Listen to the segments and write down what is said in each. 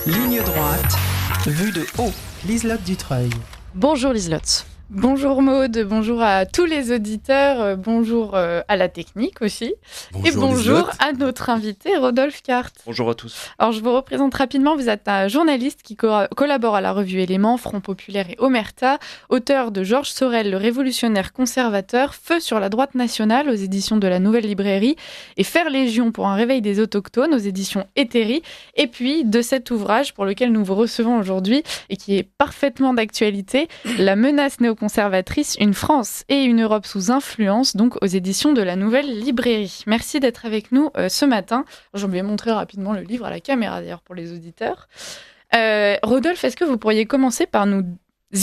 Ligne droite, vue de haut. Liselotte Dutreuil. Bonjour Liselotte. Bonjour Maude, bonjour à tous les auditeurs, bonjour à la technique aussi. Bonjour et bonjour Liselotte. à notre invité Rodolphe Cart. Bonjour à tous. Alors je vous représente rapidement, vous êtes un journaliste qui collabore à la revue Éléments, Front Populaire et Omerta, auteur de Georges Sorel, le révolutionnaire conservateur, Feu sur la droite nationale aux éditions de la Nouvelle Librairie et Faire Légion pour un réveil des autochtones aux éditions Héthérie, et puis de cet ouvrage pour lequel nous vous recevons aujourd'hui et qui est parfaitement d'actualité, La menace néoconservatrice, une France et une Europe sous influence, donc aux éditions de la Nouvelle Librairie. Merci d'être avec nous ce matin. Je vais montrer rapidement le livre à la caméra d'ailleurs pour les auditeurs. Rodolphe, est-ce que vous pourriez commencer par nous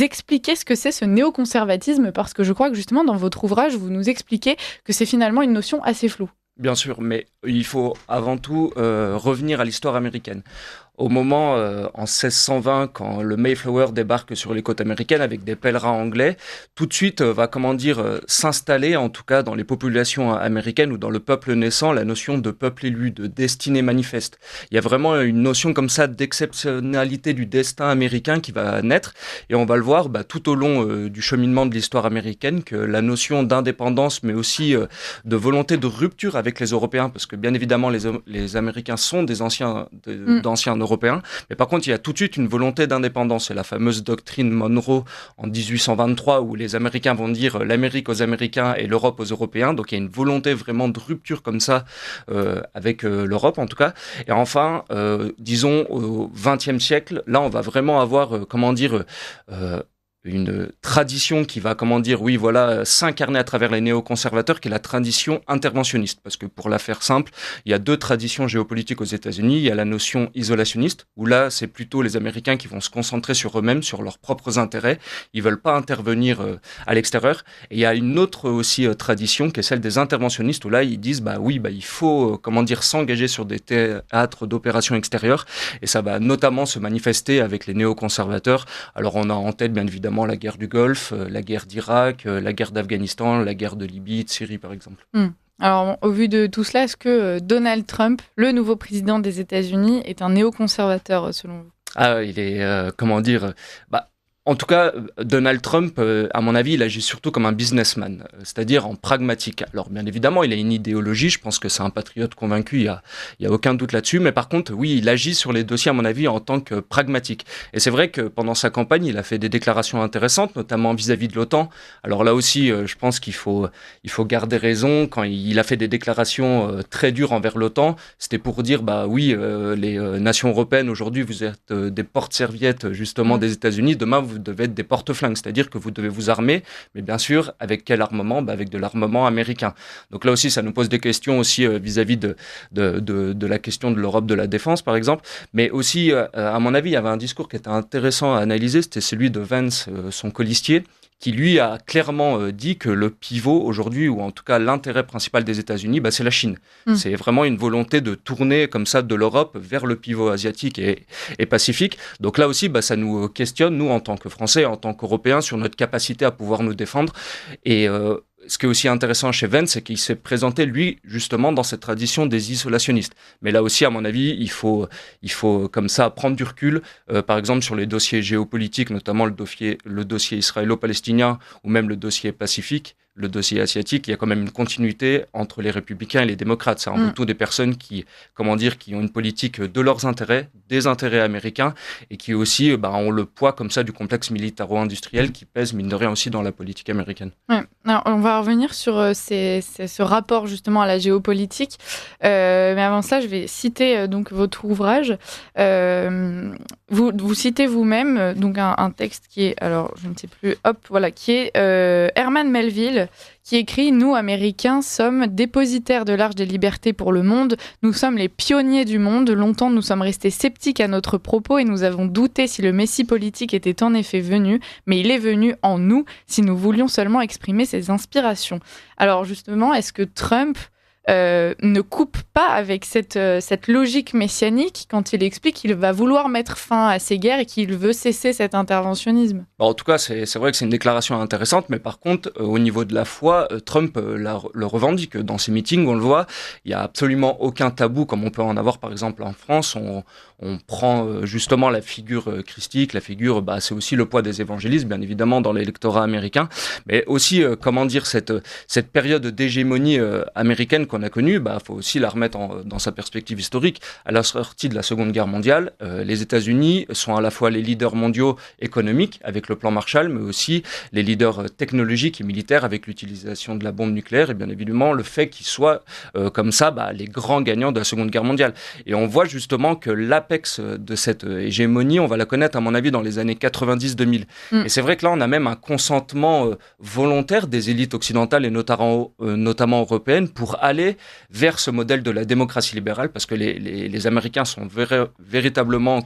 expliquer ce que c'est ce néoconservatisme, parce que je crois que justement dans votre ouvrage, vous nous expliquez que c'est finalement une notion assez floue. Bien sûr, mais il faut avant tout revenir à l'histoire américaine. Au moment, en 1620, quand le Mayflower débarque sur les côtes américaines avec des pèlerins anglais, tout de suite va, s'installer, en tout cas dans les populations américaines ou dans le peuple naissant, la notion de peuple élu, de destinée manifeste. Il y a vraiment une notion comme ça d'exceptionnalité du destin américain qui va naître, et on va le voir tout au long du cheminement de l'histoire américaine, que la notion d'indépendance, mais aussi de volonté de rupture avec les Européens, parce que bien évidemment les Américains sont des d'anciens européens, mais par contre il y a tout de suite une volonté d'indépendance. C'est la fameuse doctrine Monroe en 1823 où les Américains vont dire l'Amérique aux Américains et l'Europe aux Européens, donc il y a une volonté vraiment de rupture comme ça avec l'Europe en tout cas. Et enfin, disons au XXe siècle, là on va vraiment avoir une tradition qui va, s'incarner à travers les néoconservateurs, qui est la tradition interventionniste. Parce que pour la faire simple, il y a deux traditions géopolitiques aux États-Unis. Il y a la notion isolationniste, où là, c'est plutôt les Américains qui vont se concentrer sur eux-mêmes, sur leurs propres intérêts. Ils veulent pas intervenir à l'extérieur. Et il y a une autre aussi tradition, qui est celle des interventionnistes, où là, ils disent, il faut, s'engager sur des théâtres d'opérations extérieures. Et ça va notamment se manifester avec les néoconservateurs. Alors, on a en tête, bien évidemment, la guerre du Golfe, la guerre d'Irak, la guerre d'Afghanistan, la guerre de Libye, de Syrie par exemple. Alors, au vu de tout cela, est-ce que Donald Trump, le nouveau président des États-Unis, est un néoconservateur selon vous ? Il est, en tout cas, Donald Trump, à mon avis, il agit surtout comme un businessman, c'est-à-dire en pragmatique. Alors, bien évidemment, il a une idéologie, je pense que c'est un patriote convaincu, il y a aucun doute là-dessus, mais par contre, oui, il agit sur les dossiers, à mon avis, en tant que pragmatique. Et c'est vrai que pendant sa campagne, il a fait des déclarations intéressantes, notamment vis-à-vis de l'OTAN. Alors là aussi, je pense qu'il faut garder raison. Quand il a fait des déclarations très dures envers l'OTAN, c'était pour dire, les nations européennes, aujourd'hui, vous êtes des porte-serviettes, justement, des États-Unis. Demain, vous devez être des porte-flingues, c'est-à-dire que vous devez vous armer, mais bien sûr, avec quel armement ? Avec de l'armement américain. Donc là aussi, ça nous pose des questions aussi vis-à-vis de la question de l'Europe de la défense, par exemple. Mais aussi, à mon avis, il y avait un discours qui était intéressant à analyser, c'était celui de Vance, son colistier, qui lui a clairement dit que le pivot aujourd'hui, ou en tout cas l'intérêt principal des États-Unis, c'est la Chine. C'est vraiment une volonté de tourner comme ça de l'Europe vers le pivot asiatique et pacifique. Donc là aussi, ça nous questionne, nous en tant que Français, en tant qu'Européens, sur notre capacité à pouvoir nous défendre. Et ce qui est aussi intéressant chez Vance, c'est qu'il s'est présenté, lui, justement, dans cette tradition des isolationnistes. Mais là aussi, à mon avis, il faut comme ça prendre du recul, par exemple sur les dossiers géopolitiques, notamment le dossier israélo-palestinien ou même le dossier pacifique, le dossier asiatique. Il y a quand même une continuité entre les républicains et les démocrates. C'est avant tout des personnes qui ont une politique de leurs intérêts, des intérêts américains, et qui aussi ont le poids comme ça du complexe militaro-industriel qui pèse, mine de rien, aussi dans la politique américaine. Ouais. Alors, on va revenir sur ce rapport justement à la géopolitique. Mais avant ça, je vais citer donc votre ouvrage. Vous citez vous-même donc un texte qui est, alors je ne sais plus, qui est Herman Melville, qui écrit « Nous, Américains, sommes dépositaires de l'Arche des libertés pour le monde. Nous sommes les pionniers du monde. Longtemps, nous sommes restés sceptiques à notre propos et nous avons douté si le Messie politique était en effet venu. Mais il est venu en nous si nous voulions seulement exprimer ses inspirations. » Alors justement, est-ce que Trump ne coupe pas avec cette logique messianique quand il explique qu'il va vouloir mettre fin à ces guerres et qu'il veut cesser cet interventionnisme. En tout cas, c'est vrai que c'est une déclaration intéressante, mais par contre, au niveau de la foi, Trump le revendique. Dans ses meetings, on le voit, il n'y a absolument aucun tabou, comme on peut en avoir par exemple en France. On prend justement la figure christique, la figure, c'est aussi le poids des évangélistes, bien évidemment, dans l'électorat américain, mais aussi, cette période d'hégémonie américaine qu'on a connue, faut aussi la remettre dans sa perspective historique. À la sortie de la Seconde Guerre mondiale, les États-Unis sont à la fois les leaders mondiaux économiques, avec le plan Marshall, mais aussi les leaders technologiques et militaires, avec l'utilisation de la bombe nucléaire, et bien évidemment, le fait qu'ils soient, comme ça, les grands gagnants de la Seconde Guerre mondiale. Et on voit justement que l'apex de cette hégémonie, on va la connaître à mon avis dans les années 90-2000. Et c'est vrai que là on a même un consentement volontaire des élites occidentales et notamment européennes pour aller vers ce modèle de la démocratie libérale, parce que les Américains sont véritablement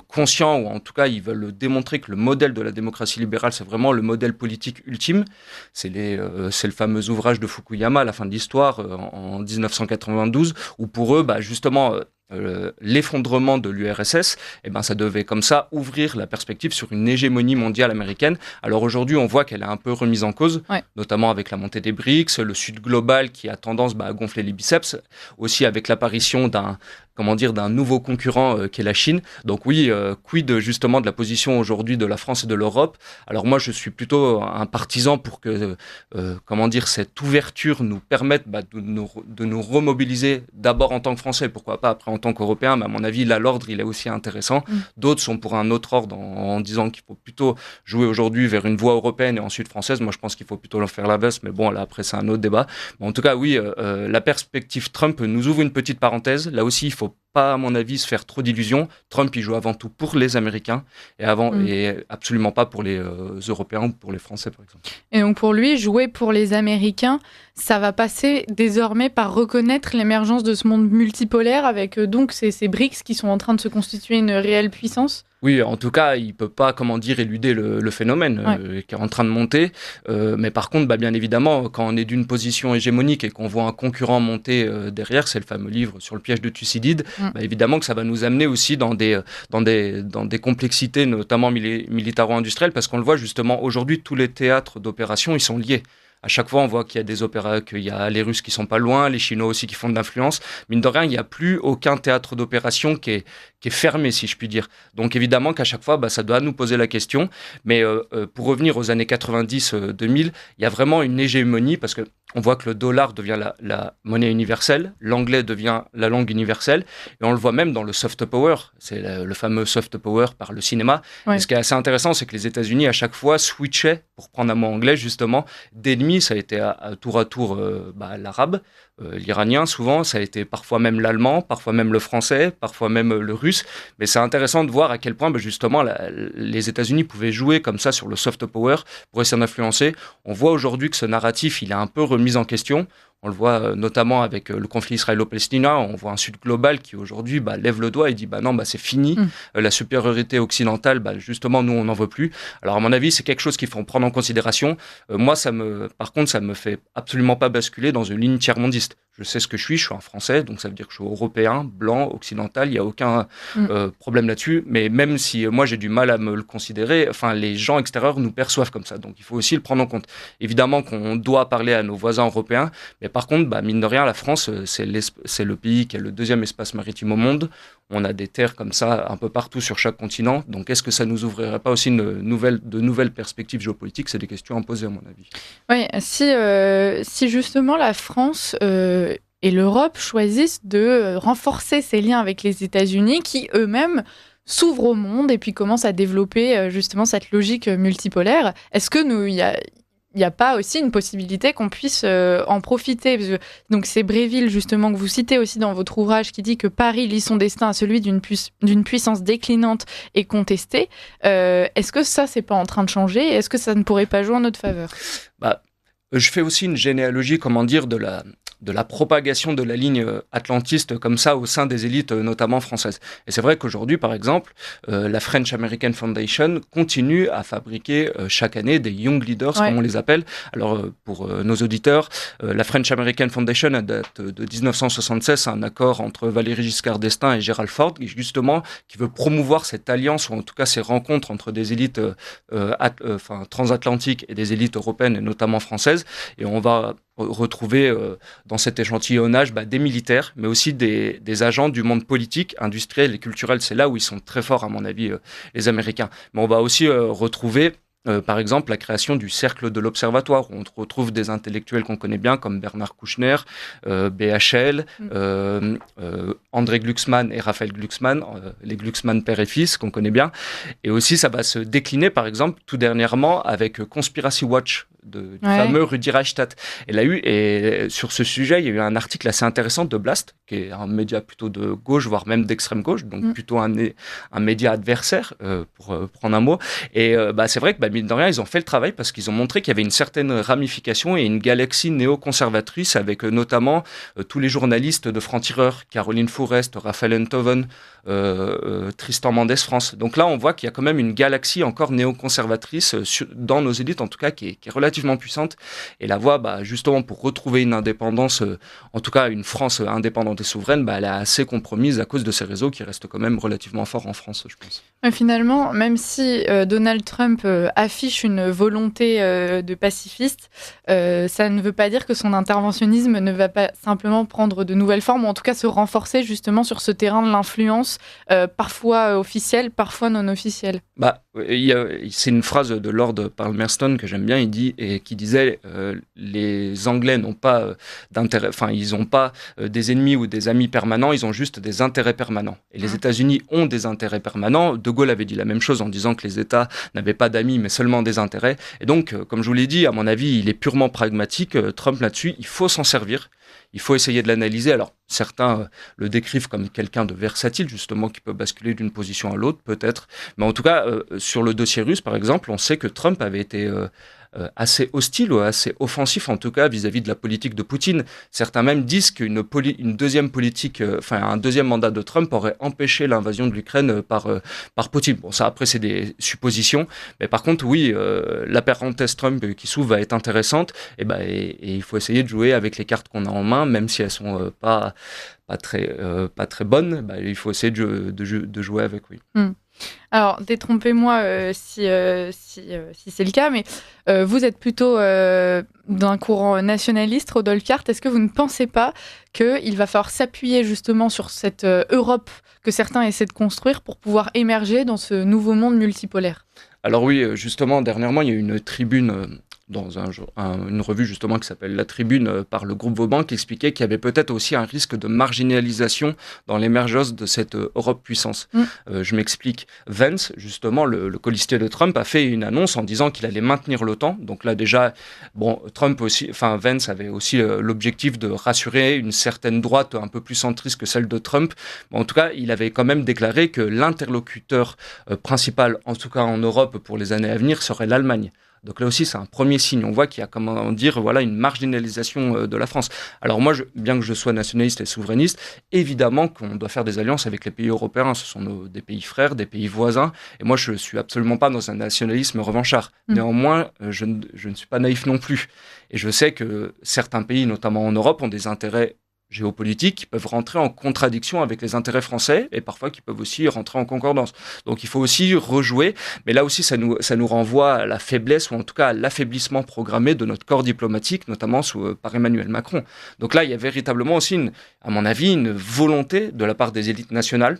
conscients, ou en tout cas ils veulent démontrer que le modèle de la démocratie libérale c'est vraiment le modèle politique ultime. C'est le fameux ouvrage de Fukuyama à la fin de l'histoire en 1992, où pour eux justement l'effondrement de l'URSS, ça devait comme ça ouvrir la perspective sur une hégémonie mondiale américaine. Alors aujourd'hui, on voit qu'elle est un peu remise en cause, notamment avec la montée des BRICS, le Sud global qui a tendance à gonfler les biceps, aussi avec l'apparition d'un nouveau concurrent qui est la Chine. Donc oui, quid justement de la position aujourd'hui de la France et de l'Europe. Alors moi, je suis plutôt un partisan pour que cette ouverture nous permette de nous remobiliser d'abord en tant que Français, pourquoi pas après en tant qu'Européens, mais à mon avis, là, l'ordre, il est aussi intéressant. D'autres sont pour un autre ordre en disant qu'il faut plutôt jouer aujourd'hui vers une voie européenne et ensuite française. Moi, je pense qu'il faut plutôt faire l'inverse, mais bon, là, après, c'est un autre débat. Mais en tout cas, oui, la perspective Trump nous ouvre une petite parenthèse. Là aussi, il faut pas, à mon avis, se faire trop d'illusions. Trump, il joue avant tout pour les Américains et absolument pas pour les Européens ou pour les Français, par exemple. Et donc, pour lui, jouer pour les Américains, ça va passer désormais par reconnaître l'émergence de ce monde multipolaire avec donc ces BRICS qui sont en train de se constituer une réelle puissance. Oui, en tout cas, il ne peut pas, éluder le phénomène qui est en train de monter. Mais par contre, bien évidemment, quand on est d'une position hégémonique et qu'on voit un concurrent monter derrière, c'est le fameux livre sur le piège de Thucydide, évidemment que ça va nous amener aussi dans des complexités, notamment militaro-industrielles, parce qu'on le voit justement aujourd'hui, tous les théâtres d'opération, ils sont liés. À chaque fois, on voit qu'il y a des opéras, qu'il y a les Russes qui sont pas loin, les Chinois aussi qui font de l'influence. Mine de rien, il n'y a plus aucun théâtre d'opération qui est fermé, si je puis dire. Donc évidemment qu'à chaque fois, ça doit nous poser la question. Mais pour revenir aux années 90-2000, il y a vraiment une hégémonie parce que on voit que le dollar devient la monnaie universelle, l'anglais devient la langue universelle, et on le voit même dans le soft power, c'est le fameux soft power par le cinéma. Et ce qui est assez intéressant, c'est que les États-Unis, à chaque fois, switchaient, pour prendre un mot anglais, justement, d'ennemis, ça a été à tour l'arabe, l'iranien, souvent, ça a été parfois même l'allemand, parfois même le français, parfois même le russe, mais c'est intéressant de voir à quel point, justement, les États-Unis pouvaient jouer comme ça sur le soft power pour essayer d'influencer. On voit aujourd'hui que ce narratif, il est un peu remis en question. On le voit notamment avec le conflit israélo-palestinien. On voit un Sud global qui aujourd'hui lève le doigt et dit non, c'est fini. La supériorité occidentale, justement, nous, on n'en veut plus. Alors, à mon avis, c'est quelque chose qu'il faut prendre en considération. Moi, par contre, ça me fait absolument pas basculer dans une ligne tiers-mondiste. Je sais ce que je suis un Français, donc ça veut dire que je suis européen, blanc, occidental, il n'y a aucun problème là-dessus. Mais même si moi, j'ai du mal à me le considérer, les gens extérieurs nous perçoivent comme ça. Donc, il faut aussi le prendre en compte. Évidemment qu'on doit parler à nos voisins européens, mais par contre, mine de rien, la France, c'est le pays qui a le deuxième espace maritime au monde. On a des terres comme ça un peu partout sur chaque continent. Donc, est-ce que ça nous ouvrirait pas aussi de nouvelles perspectives géopolitiques ? C'est des questions à poser, à mon avis. Oui, si justement la France et l'Europe choisissent de renforcer ces liens avec les États-Unis, qui eux-mêmes s'ouvrent au monde et puis commencent à développer justement cette logique multipolaire, est-ce que il n'y a pas aussi une possibilité qu'on puisse en profiter parce que, donc c'est Bréville justement que vous citez aussi dans votre ouvrage qui dit que Paris lie son destin à celui d'une puissance déclinante et contestée. Est-ce que ça, c'est pas en train de changer ? Est-ce que ça ne pourrait pas jouer en notre faveur ? Je fais aussi une généalogie, de la propagation de la ligne atlantiste comme ça au sein des élites, notamment françaises. Et c'est vrai qu'aujourd'hui, par exemple, la French American Foundation continue à fabriquer chaque année des young leaders, comme on les appelle. Alors, pour nos auditeurs, la French American Foundation date de 1976, c'est un accord entre Valéry Giscard d'Estaing et Gerald Ford, justement, qui veut promouvoir cette alliance, ou en tout cas ces rencontres entre des élites transatlantiques et des élites européennes, et notamment françaises. Et on va retrouver dans cet échantillonnage des militaires, mais aussi des agents du monde politique, industriel et culturel. C'est là où ils sont très forts, à mon avis, les Américains. Mais on va aussi retrouver par exemple, la création du Cercle de l'Observatoire, où on retrouve des intellectuels qu'on connaît bien, comme Bernard Kouchner, BHL, André Glucksmann et Raphaël Glucksmann, les Glucksmann père et fils, qu'on connaît bien. Et aussi, ça va se décliner, par exemple, tout dernièrement, avec Conspiracy Watch, du fameux Rudi Reichstadt. Et sur ce sujet, il y a eu un article assez intéressant de Blast, qui est un média plutôt de gauche, voire même d'extrême gauche, donc plutôt un média adversaire, pour prendre un mot. Et c'est vrai que, mine de rien, ils ont fait le travail parce qu'ils ont montré qu'il y avait une certaine ramification et une galaxie néoconservatrice avec notamment tous les journalistes de Franc-Tireur, Caroline Fourest, Raphaël Enthoven, Tristan Mendès France. Donc là, on voit qu'il y a quand même une galaxie encore néoconservatrice dans nos élites, en tout cas, qui est relativement puissante. Et la voie, justement, pour retrouver une indépendance, en tout cas une France indépendante et souveraine, elle est assez compromise à cause de ces réseaux qui restent quand même relativement forts en France, je pense. Mais finalement, même si Donald Trump affiche une volonté de pacifiste, ça ne veut pas dire que son interventionnisme ne va pas simplement prendre de nouvelles formes, ou en tout cas se renforcer justement sur ce terrain de l'influence, parfois officielle, parfois non officielle. C'est une phrase de Lord Palmerston que j'aime bien, qui disait les Anglais n'ont pas d'intérêt, ils n'ont pas des ennemis ou des amis permanents, ils ont juste des intérêts permanents. Et les États-Unis ont des intérêts permanents. De Gaulle avait dit la même chose en disant que les États n'avaient pas d'amis mais seulement des intérêts. Et donc, comme je vous l'ai dit, à mon avis, il est purement pragmatique. Trump là-dessus, il faut s'en servir. Il faut essayer de l'analyser. Alors, certains le décrivent comme quelqu'un de versatile, justement, qui peut basculer d'une position à l'autre, peut-être. Mais en tout cas, sur le dossier russe, par exemple, on sait que Trump avait été assez hostile ou assez offensif, en tout cas, vis-à-vis de la politique de Poutine. Certains même disent qu'une deuxième politique, un deuxième mandat de Trump aurait empêché l'invasion de l'Ukraine par Poutine. Bon, ça, après, c'est des suppositions. Mais par contre, oui, la parenthèse Trump qui s'ouvre va être intéressante. Et il faut essayer de jouer avec les cartes qu'on a en main, même si elles sont pas très bonnes. Il faut essayer de jouer avec, oui. Alors, détrompez-moi si c'est le cas, mais vous êtes plutôt d'un courant nationaliste, Rodolphe Hart. Est-ce que vous ne pensez pas qu'il va falloir s'appuyer justement sur cette Europe que certains essaient de construire pour pouvoir émerger dans ce nouveau monde multipolaire ? Alors oui, justement, dernièrement, il y a eu une tribune dans une revue justement qui s'appelle La Tribune par le groupe Vauban qui expliquait qu'il y avait peut-être aussi un risque de marginalisation dans l'émergence de cette Europe puissance. Je m'explique. Vance, justement, le colistier de Trump, a fait une annonce en disant qu'il allait maintenir l'OTAN. Donc là déjà, Vance avait aussi l'objectif de rassurer une certaine droite un peu plus centriste que celle de Trump. En tout cas, il avait quand même déclaré que l'interlocuteur principal, en tout cas en Europe pour les années à venir, serait l'Allemagne. Donc là aussi, c'est un premier signe. On voit qu'il y a, une marginalisation de la France. Alors moi, bien que je sois nationaliste et souverainiste, évidemment qu'on doit faire des alliances avec les pays européens. Ce sont des pays frères, des pays voisins. Et moi, je ne suis absolument pas dans un nationalisme revanchard. Néanmoins, je ne suis pas naïf non plus. Et je sais que certains pays, notamment en Europe, ont des intérêts géopolitiques qui peuvent rentrer en contradiction avec les intérêts français et parfois qui peuvent aussi rentrer en concordance. Donc il faut aussi rejouer, mais là aussi ça nous renvoie à la faiblesse ou en tout cas à l'affaiblissement programmé de notre corps diplomatique, notamment par Emmanuel Macron. Donc là il y a véritablement aussi, à mon avis, une volonté de la part des élites nationales,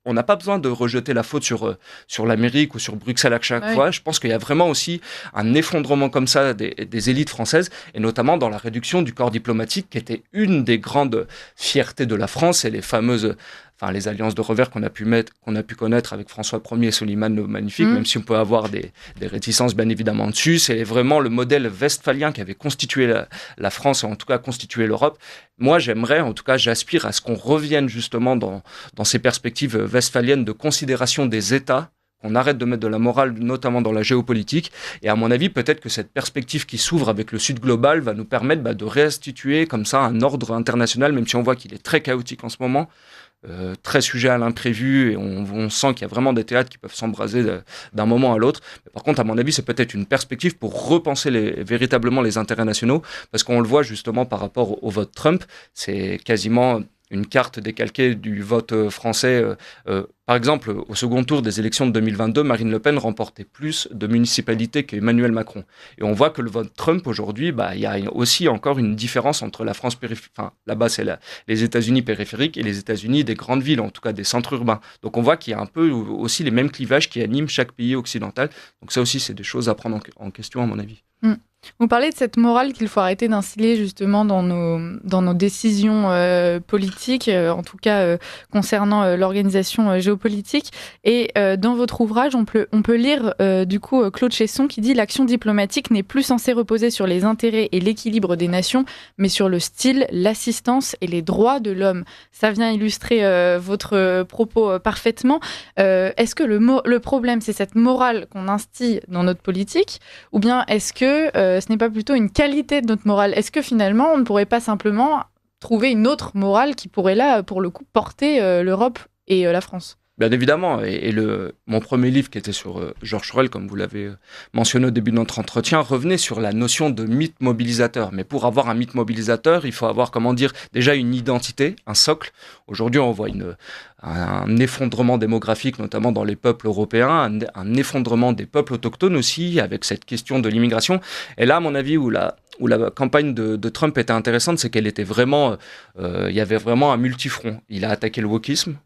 on n'a pas besoin de rejeter la faute sur l'Amérique ou sur Bruxelles à chaque fois. Je pense qu'il y a vraiment aussi un effondrement comme ça des élites françaises, et notamment dans la réduction du corps diplomatique, qui était une des grandes fiertés de la France, et les alliances de revers qu'on a pu connaître avec François Ier et Soliman le Magnifique, même si on peut avoir des réticences bien évidemment dessus. C'est vraiment le modèle westphalien qui avait constitué la France, et en tout cas constitué l'Europe. Moi, j'aspire à ce qu'on revienne justement dans ces perspectives westphaliennes de considération des États qu'on arrête de mettre de la morale, notamment dans la géopolitique. Et à mon avis, peut-être que cette perspective qui s'ouvre avec le Sud global va nous permettre de restituer comme ça un ordre international, même si on voit qu'il est très chaotique en ce moment. Très sujet à l'imprévu et on sent qu'il y a vraiment des théâtres qui peuvent s'embraser d'un moment à l'autre. Mais par contre, à mon avis, c'est peut-être une perspective pour repenser véritablement les intérêts nationaux, parce qu'on le voit justement par rapport au vote Trump, c'est quasiment une carte décalquée du vote français. Par exemple, au second tour des élections de 2022, Marine Le Pen remportait plus de municipalités qu'Emmanuel Macron. Et on voit que le vote Trump aujourd'hui, il y a aussi encore une différence entre la France périphérique, enfin là-bas c'est les États-Unis périphériques et les États-Unis des grandes villes, en tout cas des centres urbains. Donc on voit qu'il y a un peu aussi les mêmes clivages qui animent chaque pays occidental. Donc ça aussi, c'est des choses à prendre en question à mon avis. Vous parlez de cette morale qu'il faut arrêter d'instiller justement dans nos décisions politiques, en tout cas concernant l'organisation géopolitique. Et dans votre ouvrage, on peut lire du coup Claude Chesson qui dit « L'action diplomatique n'est plus censée reposer sur les intérêts et l'équilibre des nations, mais sur le style, l'assistance et les droits de l'homme ». Ça vient illustrer votre propos parfaitement. Est-ce que le problème, c'est cette morale qu'on instille dans notre politique, ou bien est-ce que ce n'est pas plutôt une qualité de notre morale? Est-ce que finalement, on ne pourrait pas simplement trouver une autre morale qui pourrait là, pour le coup, porter l'Europe et la France? Bien évidemment, et mon premier livre qui était sur Georges Sorel, comme vous l'avez mentionné au début de notre entretien, revenait sur la notion de mythe mobilisateur. Mais pour avoir un mythe mobilisateur, il faut avoir, déjà une identité, un socle. Aujourd'hui, on voit un effondrement démographique, notamment dans les peuples européens, un effondrement des peuples autochtones aussi, avec cette question de l'immigration. Et là, à mon avis, où la campagne de Trump était intéressante, c'est qu'elle était vraiment, il y avait vraiment un multifront. Il a attaqué le wokisme.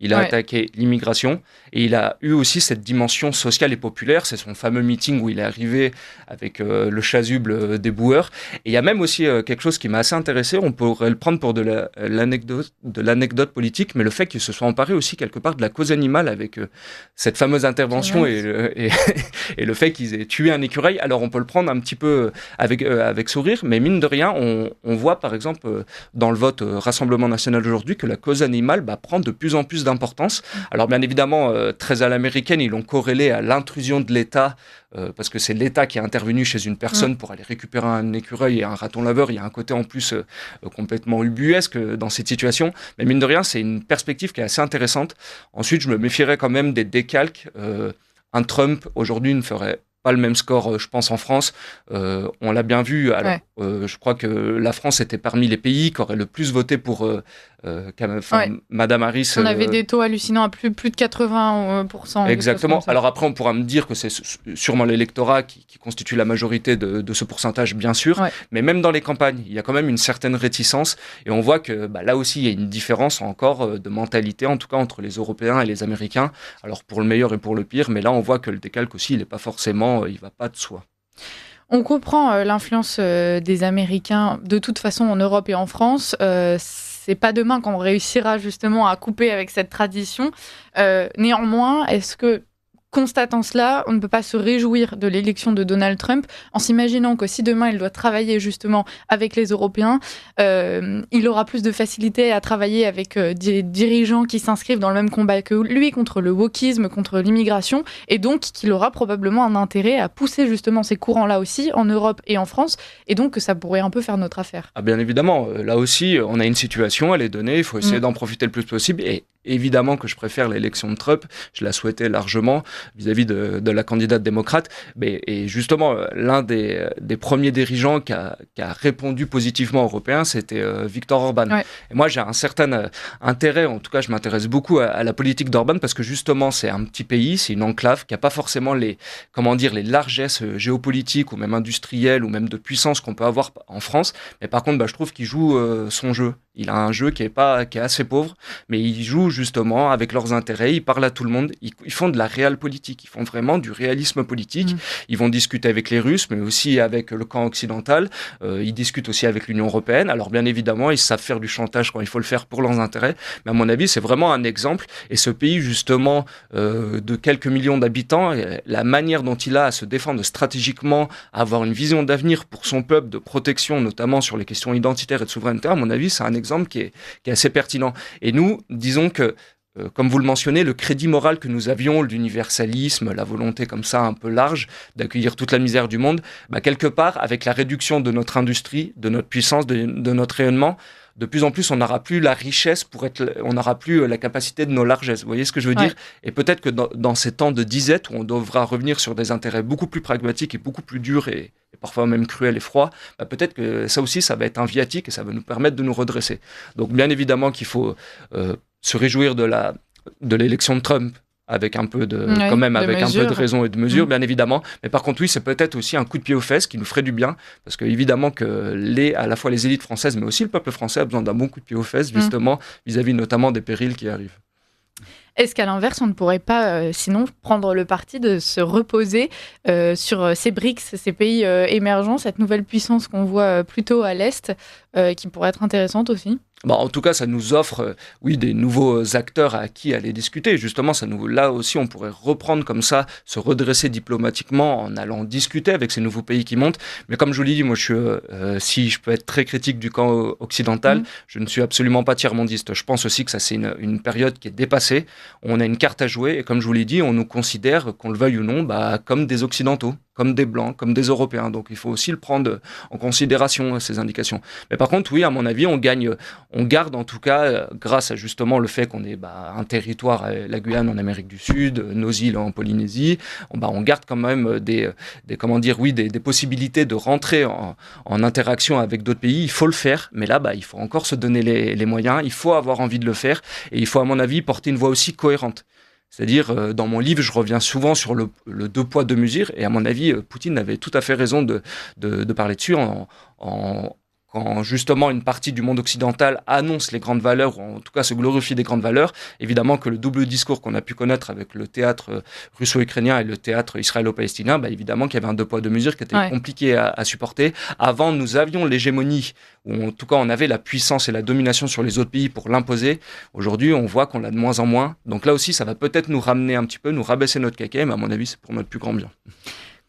Il a attaqué l'immigration et il a eu aussi cette dimension sociale et populaire. C'est son fameux meeting où il est arrivé avec le chasuble des boueurs. Et il y a même aussi quelque chose qui m'a assez intéressé. On pourrait le prendre pour de l'anecdote politique, mais le fait qu'il se soit emparé aussi quelque part de la cause animale avec cette fameuse intervention et le fait qu'ils aient tué un écureuil. Alors on peut le prendre un petit peu avec sourire, mais mine de rien, on voit par exemple dans le vote Rassemblement National aujourd'hui que la cause animale prend de plus en plus d'importance. Alors bien évidemment, très à l'américaine, ils l'ont corrélé à l'intrusion de l'État, parce que c'est l'État qui est intervenu chez une personne pour aller récupérer un écureuil et un raton laveur. Il y a un côté en plus complètement ubuesque dans cette situation. Mais mine de rien, c'est une perspective qui est assez intéressante. Ensuite, je me méfierais quand même des décalques. Un Trump, aujourd'hui, ne ferait pas le même score, je pense, en France. On l'a bien vu. Alors, je crois que la France était parmi les pays qui auraient le plus voté pour Madame Harris. On avait des taux hallucinants à plus de 80%. Exactement. Alors après, on pourra me dire que c'est sûrement l'électorat qui constitue la majorité de ce pourcentage, bien sûr. Mais même dans les campagnes, il y a quand même une certaine réticence. Et on voit que là aussi, il y a une différence encore de mentalité, en tout cas entre les Européens et les Américains. Alors pour le meilleur et pour le pire. Mais là, on voit que le décalque aussi, il n'est pas forcément, il ne va pas de soi. On comprend l'influence des Américains de toute façon en Europe et en France. C'est pas demain qu'on réussira justement à couper avec cette tradition. Néanmoins, est-ce que, constatant cela, on ne peut pas se réjouir de l'élection de Donald Trump en s'imaginant que si demain il doit travailler justement avec les Européens, il aura plus de facilité à travailler avec des dirigeants qui s'inscrivent dans le même combat que lui contre le wokisme, contre l'immigration, et donc qu'il aura probablement un intérêt à pousser justement ces courants-là aussi en Europe et en France, et donc que ça pourrait un peu faire notre affaire. Ah bien évidemment, là aussi on a une situation, elle est donnée, il faut essayer d'en profiter le plus possible, et évidemment que je préfère l'élection de Trump, je la souhaitais largement vis-à-vis de la candidate démocrate, et justement l'un des premiers dirigeants qui a répondu positivement aux Européens, c'était Viktor Orban. Et moi j'ai un certain intérêt, en tout cas je m'intéresse beaucoup à la politique d'Orban, parce que justement c'est un petit pays, c'est une enclave qui n'a pas forcément les largesses géopolitiques ou même industrielles ou même de puissance qu'on peut avoir en France, mais par contre je trouve qu'il joue son jeu. Il a un jeu qui est assez pauvre, mais il joue justement avec leurs intérêts, il parle à tout le monde, ils font de la réelle politique, ils font vraiment du réalisme politique, ils vont discuter avec les Russes, mais aussi avec le camp occidental, ils discutent aussi avec l'Union européenne, alors bien évidemment, ils savent faire du chantage quand il faut le faire pour leurs intérêts, mais à mon avis, c'est vraiment un exemple, et ce pays justement de quelques millions d'habitants, la manière dont il a à se défendre stratégiquement, à avoir une vision d'avenir pour son peuple, de protection, notamment sur les questions identitaires et de souveraineté, à mon avis, c'est un exemple qui est assez pertinent. Et nous, disons que comme vous le mentionnez, le crédit moral que nous avions, l'universalisme, la volonté comme ça un peu large d'accueillir toute la misère du monde, quelque part, avec la réduction de notre industrie, de notre puissance, de notre rayonnement, de plus en plus, on n'aura plus la richesse on n'aura plus la capacité de nos largesses. Vous voyez ce que je veux dire ? Et peut-être que dans ces temps de disette où on devra revenir sur des intérêts beaucoup plus pragmatiques et beaucoup plus durs et parfois même cruels et froids, peut-être que ça aussi, ça va être un viatique et ça va nous permettre de nous redresser. Donc, bien évidemment qu'il faut se réjouir de l'élection de Trump, avec un peu de raison et de mesure, bien évidemment. Mais par contre, oui, c'est peut-être aussi un coup de pied aux fesses qui nous ferait du bien, parce que évidemment que à la fois les élites françaises, mais aussi le peuple français a besoin d'un bon coup de pied aux fesses, justement, vis-à-vis notamment des périls qui arrivent. Est-ce qu'à l'inverse, on ne pourrait pas, sinon, prendre le parti de se reposer sur ces BRICS, ces pays émergents, cette nouvelle puissance qu'on voit plutôt à l'Est, qui pourrait être intéressante aussi ? En tout cas, ça nous offre, des nouveaux acteurs à qui aller discuter. Justement, là aussi, on pourrait reprendre comme ça, se redresser diplomatiquement en allant discuter avec ces nouveaux pays qui montent. Mais comme je vous l'ai dit, moi, si je peux être très critique du camp occidental, je ne suis absolument pas tiers-mondiste. Je pense aussi que ça, c'est une période qui est dépassée. On a une carte à jouer et comme je vous l'ai dit, on nous considère, qu'on le veuille ou non, comme des Occidentaux, comme des Blancs, comme des Européens. Donc, il faut aussi le prendre en considération, ces indications. Mais par contre, oui, à mon avis, on garde en tout cas, grâce à justement le fait qu'on ait un territoire, la Guyane en Amérique du Sud, nos îles en Polynésie, on garde quand même des possibilités de rentrer en interaction avec d'autres pays. Il faut le faire, mais là, il faut encore se donner les moyens, il faut avoir envie de le faire, et il faut, à mon avis, porter une voix aussi cohérente. C'est-à-dire, dans mon livre, je reviens souvent sur le deux poids, deux mesures, et à mon avis, Poutine avait tout à fait raison de parler dessus quand justement une partie du monde occidental annonce les grandes valeurs, ou en tout cas se glorifie des grandes valeurs. Évidemment que le double discours qu'on a pu connaître avec le théâtre russo-ukrainien et le théâtre israélo-palestinien, évidemment qu'il y avait un deux poids, deux mesures qui était compliqué à supporter. Avant, nous avions l'hégémonie, ou en tout cas on avait la puissance et la domination sur les autres pays pour l'imposer. Aujourd'hui, on voit qu'on l'a de moins en moins. Donc là aussi, ça va peut-être nous ramener un petit peu, nous rabaisser notre caquet, mais à mon avis, c'est pour notre plus grand bien.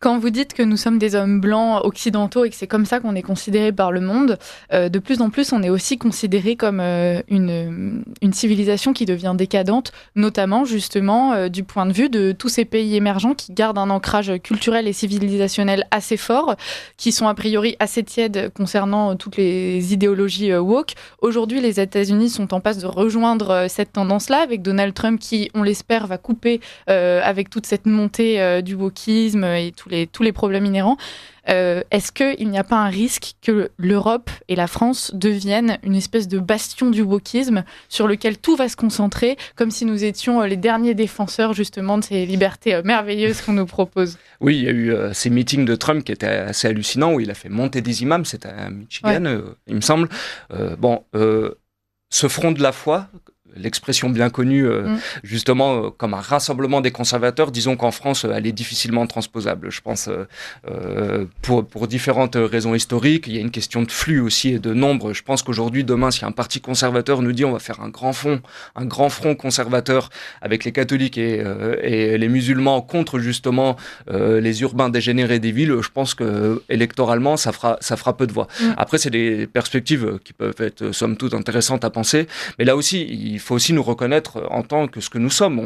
Quand vous dites que nous sommes des hommes blancs occidentaux et que c'est comme ça qu'on est considéré par le monde, de plus en plus, on est aussi considéré comme une civilisation qui devient décadente, notamment justement du point de vue de tous ces pays émergents qui gardent un ancrage culturel et civilisationnel assez fort, qui sont a priori assez tièdes concernant toutes les idéologies woke. Aujourd'hui, les États-Unis sont en passe de rejoindre cette tendance-là avec Donald Trump qui, on l'espère, va couper avec toute cette montée du wokisme et tous les problèmes inhérents. Est-ce qu'il n'y a pas un risque que l'Europe et la France deviennent une espèce de bastion du wokisme sur lequel tout va se concentrer, comme si nous étions les derniers défenseurs justement de ces libertés merveilleuses qu'on nous propose ? Oui, il y a eu ces meetings de Trump qui étaient assez hallucinants, où il a fait monter des imams, c'était à Michigan, il me semble. Ce front de la foi, l'expression bien connue, justement, comme un rassemblement des conservateurs, disons qu'en France, elle est difficilement transposable. Je pense, pour différentes raisons historiques, il y a une question de flux aussi et de nombre. Je pense qu'aujourd'hui, demain, si un parti conservateur nous dit on va faire un grand front conservateur avec les catholiques et les musulmans contre justement les urbains dégénérés des villes, je pense que électoralement, ça fera peu de voix. Après, c'est des perspectives qui peuvent être somme toute intéressantes à penser, mais là aussi, il faut aussi nous reconnaître en tant que ce que nous sommes.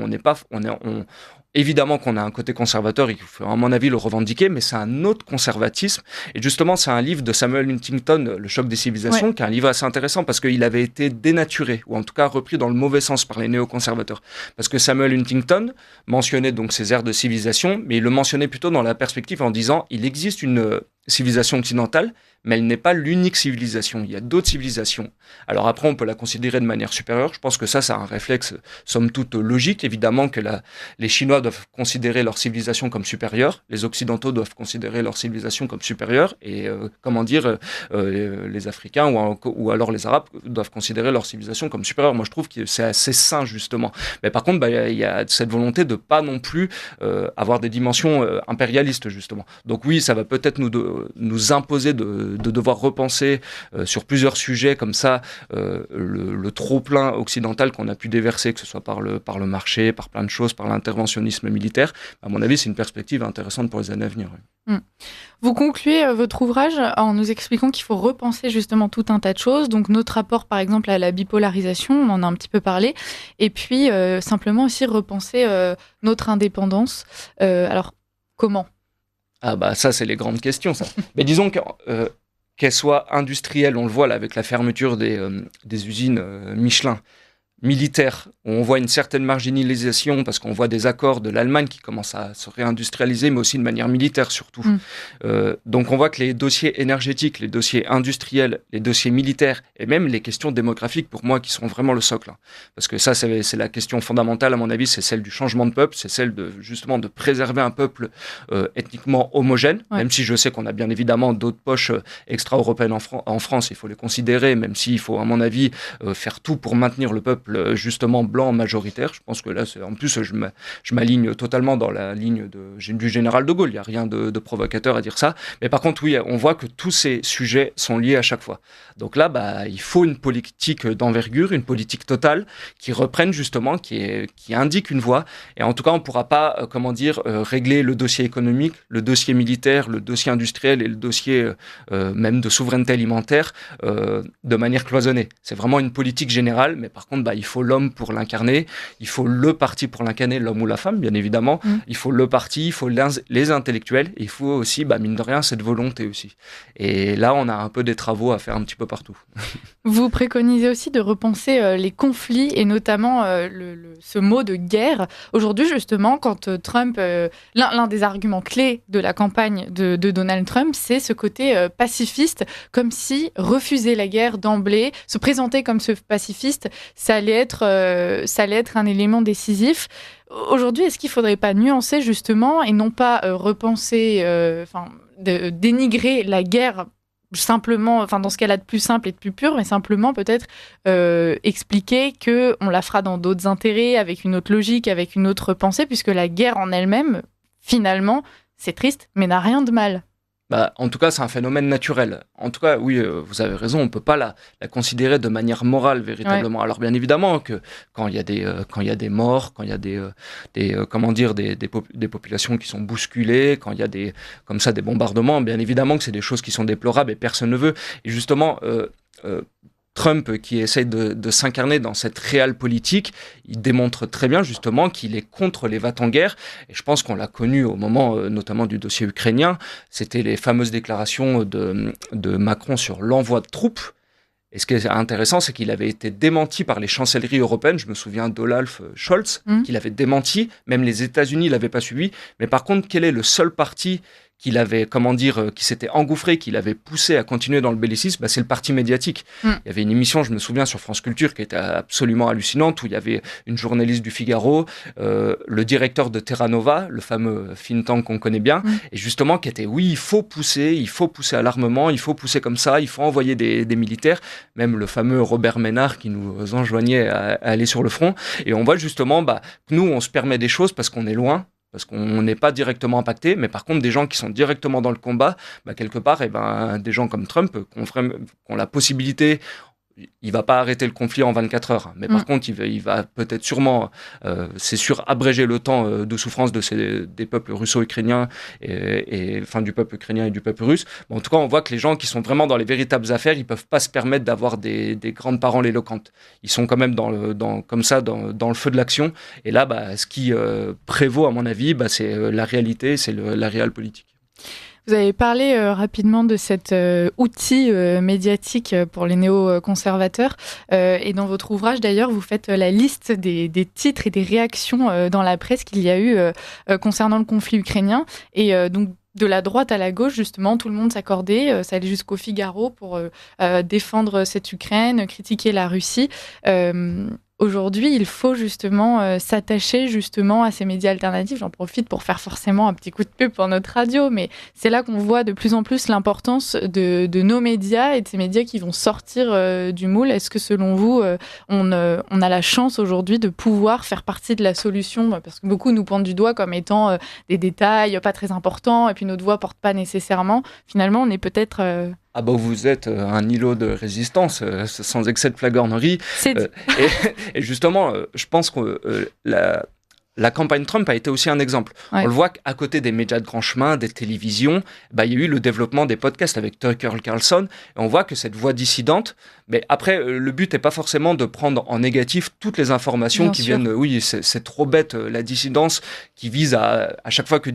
Évidemment qu'on a un côté conservateur, il faut à mon avis le revendiquer, mais c'est un autre conservatisme. Et justement, c'est un livre de Samuel Huntington, Le choc des civilisations, qui est un livre assez intéressant parce qu'il avait été dénaturé, ou en tout cas repris dans le mauvais sens par les néoconservateurs. Parce que Samuel Huntington mentionnait donc ces ères de civilisation, mais il le mentionnait plutôt dans la perspective en disant il existe une civilisation occidentale, mais elle n'est pas l'unique civilisation. Il y a d'autres civilisations. Alors après, on peut la considérer de manière supérieure. Je pense que ça, c'est un réflexe, somme toute, logique. Évidemment que les Chinois doivent considérer leur civilisation comme supérieure. Les Occidentaux doivent considérer leur civilisation comme supérieure. Et, les Africains ou alors les Arabes doivent considérer leur civilisation comme supérieure. Moi, je trouve que c'est assez sain, justement. Mais par contre, il y a cette volonté de pas non plus avoir des dimensions impérialistes, justement. Donc oui, ça va peut-être nous imposer de devoir repenser sur plusieurs sujets comme ça le trop-plein occidental qu'on a pu déverser, que ce soit par le marché, par plein de choses, par l'interventionnisme militaire. À mon avis, c'est une perspective intéressante pour les années à venir. Oui. Vous concluez votre ouvrage en nous expliquant qu'il faut repenser justement tout un tas de choses, donc notre rapport par exemple à la bipolarisation, on en a un petit peu parlé, et puis simplement aussi repenser notre indépendance. Alors, comment ? Ah bah ça, c'est les grandes questions, ça. Mais disons qu'elle soit industrielle, on le voit là avec la fermeture des usines Michelin, militaire, où on voit une certaine marginalisation parce qu'on voit des accords de l'Allemagne qui commencent à se réindustrialiser, mais aussi de manière militaire surtout. Donc on voit que les dossiers énergétiques, les dossiers industriels, les dossiers militaires et même les questions démographiques, pour moi, qui sont vraiment le socle. Parce que ça, c'est la question fondamentale, à mon avis, c'est celle du changement de peuple, c'est celle justement de préserver un peuple ethniquement homogène, même si je sais qu'on a bien évidemment d'autres poches extra-européennes en France, il faut les considérer, même s'il faut, à mon avis, faire tout pour maintenir le peuple justement blanc majoritaire. Je pense que là, en plus, je m'aligne totalement dans la ligne du général de Gaulle. Il n'y a rien de provocateur à dire ça. Mais par contre, oui, on voit que tous ces sujets sont liés à chaque fois. Donc là, il faut une politique d'envergure, une politique totale qui reprenne justement, qui indique une voie. Et en tout cas, on ne pourra pas, régler le dossier économique, le dossier militaire, le dossier industriel et le dossier même de souveraineté alimentaire de manière cloisonnée. C'est vraiment une politique générale, mais par contre, il faut l'homme pour l'incarner, il faut le parti pour l'incarner, l'homme ou la femme, bien évidemment. Il faut le parti, il faut les intellectuels, et il faut aussi, mine de rien, cette volonté aussi. Et là, on a un peu des travaux à faire un petit peu partout. Vous préconisez aussi de repenser les conflits, et notamment ce mot de guerre. Aujourd'hui, justement, quand Trump... l'un des arguments clés de la campagne de Donald Trump, c'est ce côté pacifiste, comme si refuser la guerre d'emblée, se présenter comme ce pacifiste, ça allait être un élément décisif. Aujourd'hui, est-ce qu'il ne faudrait pas nuancer justement et non pas repenser, dénigrer la guerre simplement, dans ce cas-là de plus simple et de plus pur, mais simplement peut-être expliquer qu'on la fera dans d'autres intérêts, avec une autre logique, avec une autre pensée, puisque la guerre en elle-même, finalement, c'est triste, mais n'a rien de mal. En tout cas, c'est un phénomène naturel. En tout cas, oui, vous avez raison, on ne peut pas la considérer de manière morale, véritablement. Ouais. Alors, bien évidemment, que quand il y a des morts, quand il y a des populations qui sont bousculées, quand il y a des bombardements, bien évidemment que c'est des choses qui sont déplorables et personne ne veut. Et justement, Trump, qui essaye de s'incarner dans cette réelle politique, il démontre très bien justement qu'il est contre les va-t-en-guerre. Et je pense qu'on l'a connu au moment notamment du dossier ukrainien. C'était les fameuses déclarations de Macron sur l'envoi de troupes. Et ce qui est intéressant, c'est qu'il avait été démenti par les chancelleries européennes. Je me souviens d'Olaf Scholz, qui l'avait démenti. Même les États-Unis ne l'avaient pas suivi. Mais par contre, quel est le seul parti qu'il avait, qui s'était engouffré, qu'il avait poussé à continuer dans le bellicisme, c'est le parti médiatique. Il y avait une émission, je me souviens, sur France Culture qui était absolument hallucinante, où il y avait une journaliste du Figaro, le directeur de Terra Nova, le fameux think tank qu'on connaît bien, et justement qui était, oui, il faut pousser à l'armement, il faut pousser comme ça, il faut envoyer des militaires, même le fameux Robert Ménard qui nous enjoignait à aller sur le front. Et on voit justement que nous, on se permet des choses parce qu'on est loin, parce qu'on n'est pas directement impacté, mais par contre, des gens qui sont directement dans le combat, quelque part, des gens comme Trump, qui ont la possibilité, il ne va pas arrêter le conflit en 24 heures, mais par contre, il va peut-être sûrement, c'est sûr, abréger le temps de souffrance des peuples russo-ukrainiens, et du peuple ukrainien et du peuple russe. En tout cas, on voit que les gens qui sont vraiment dans les véritables affaires, ils ne peuvent pas se permettre d'avoir des grandes paroles éloquentes. Ils sont quand même dans le feu de l'action. Et là, ce qui prévaut, à mon avis, c'est la réalité, c'est la réelle politique. Vous avez parlé rapidement de cet outil médiatique pour les néoconservateurs. Et dans votre ouvrage, d'ailleurs, vous faites la liste des titres et des réactions dans la presse qu'il y a eu concernant le conflit ukrainien. Et donc, de la droite à la gauche, justement, tout le monde s'accordait. Ça allait jusqu'au Figaro pour défendre cette Ukraine, critiquer la Russie. aujourd'hui, il faut justement s'attacher justement à ces médias alternatifs. J'en profite pour faire forcément un petit coup de pub pour notre radio, mais c'est là qu'on voit de plus en plus l'importance de nos médias et de ces médias qui vont sortir du moule. Est-ce que selon vous, on a la chance aujourd'hui de pouvoir faire partie de la solution? Parce que beaucoup nous pointent du doigt comme étant des détails pas très importants et puis notre voix porte pas nécessairement. Finalement, on est peut-être... Ah bah vous êtes un îlot de résistance, sans excès de flagornerie. Et justement, je pense que la campagne Trump a été aussi un exemple. Ouais. On le voit qu'à côté des médias de grand chemin, des télévisions, il y a eu le développement des podcasts avec Tucker Carlson. Et on voit que cette voix dissidente, mais après, le but n'est pas forcément de prendre en négatif toutes les informations qui viennent. Oui, c'est trop bête, la dissidence qui vise à chaque fois que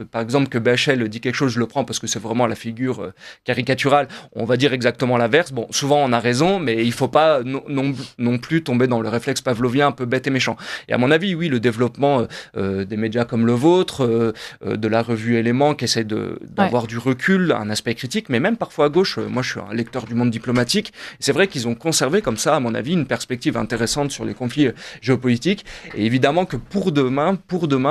par exemple, que BHL dit quelque chose, je le prends parce que c'est vraiment la figure caricaturale. On va dire exactement l'inverse. Bon, souvent on a raison, mais il ne faut pas non plus tomber dans le réflexe pavlovien un peu bête et méchant. Et à mon avis, oui, le développement des médias comme le vôtre, de la revue Éléments qui essaie d'avoir du recul, un aspect critique, mais même parfois à gauche. Moi, je suis un lecteur du Monde diplomatique. C'est vrai qu'ils ont conservé comme ça, à mon avis, une perspective intéressante sur les conflits géopolitiques. Et évidemment que pour demain,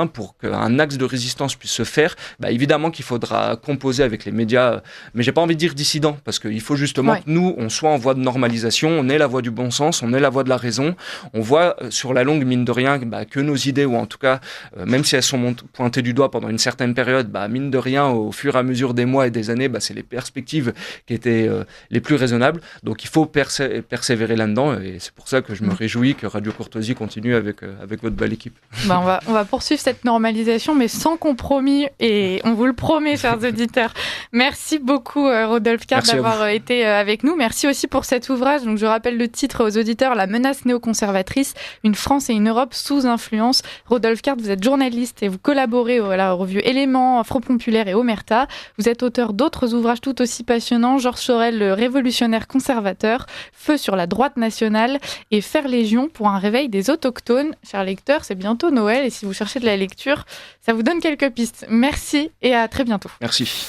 pour qu'un axe de résistance puisse se faire, évidemment qu'il faudra composer avec les médias, mais j'ai pas envie de dire dissidents, parce qu'il faut justement que nous, on soit en voie de normalisation, on ait la voie du bon sens, on ait la voie de la raison. On voit sur la longue, mine de rien, que nos idées, ou en tout cas, même si elles sont pointées du doigt pendant une certaine période, mine de rien, au fur et à mesure des mois et des années, c'est les perspectives qui étaient les plus raisonnables. Donc il faut persévérer là-dedans, et c'est pour ça que je me réjouis que Radio Courtoisie continue avec votre belle équipe. On va poursuivre cette normalisation, mais sans compromis, et on vous le promet, chers auditeurs. Merci beaucoup, Rodolphe Cart, d'avoir été avec nous. Merci aussi pour cet ouvrage. Donc, je rappelle le titre aux auditeurs, La menace néoconservatrice, une France et une Europe sous influence. Rodolphe Cart, vous êtes journaliste et vous collaborez à la revue Éléments, Front Populaire et Omerta. Vous êtes auteur d'autres ouvrages tout aussi passionnants, Georges Sorel, le révolutionnaire conservateur, Feu sur la droite nationale et Faire Légion pour un réveil des autochtones. Chers lecteurs, c'est bientôt Noël et si vous cherchez de la lecture, ça vous donne quelques pistes. Merci et à très bientôt. Merci.